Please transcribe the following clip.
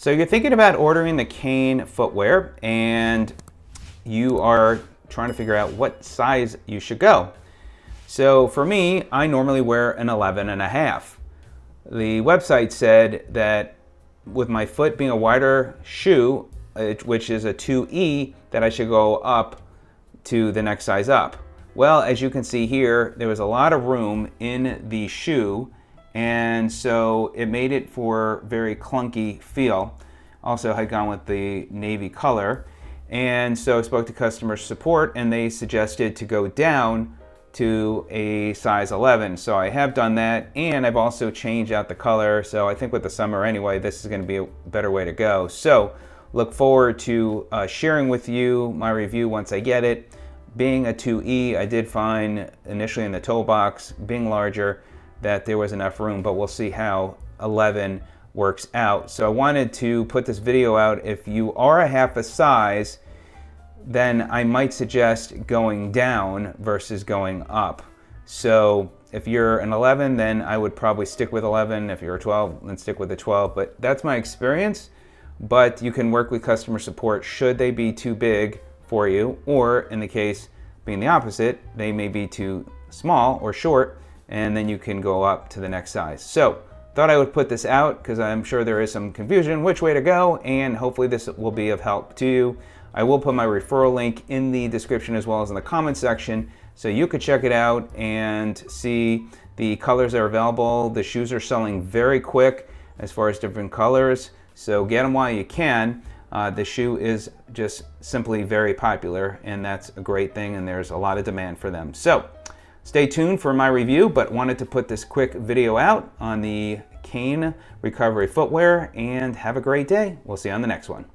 So you're thinking about ordering the Kane footwear and you are trying to figure out what size you should go. So for me, I normally wear an 11 and a half. The website said that with my foot being a wider shoe, which is a 2E, that I should go up to the next size up. Well, as you can see here, there was a lot of room in the shoe, and so it made it for very clunky feel. Also had gone with the navy color, and so I spoke to customer support and they suggested to go down to a size 11. So I have done that, and I've also changed out the color. So I think with the summer anyway, this is going to be a better way to go. So look forward to sharing with you my review once I get it. Being a 2E, I did find initially in the toe box, being larger, that there was enough room, but we'll see how 11 works out. So I wanted to put this video out. If you are a half a size, then I might suggest going down versus going up. So if you're an 11, then I would probably stick with 11. If you're a 12, then stick with the 12. But that's my experience. But you can work with customer support should they be too big for you, or in the case being the opposite, they may be too small or short, and then you can go up to the next size. So thought I would put this out because I'm sure there is some confusion which way to go, and hopefully this will be of help to you. I will put my referral link in the description as well as in the comment section, so you could check it out and see the colors that are available. The shoes are selling very quick as far as different colors, so get them while you can. The shoe is just simply very popular, and that's a great thing, and there's a lot of demand for them. So stay tuned for my review, but wanted to put this quick video out on the Kane recovery footwear, and have a great day. We'll see you on the next one.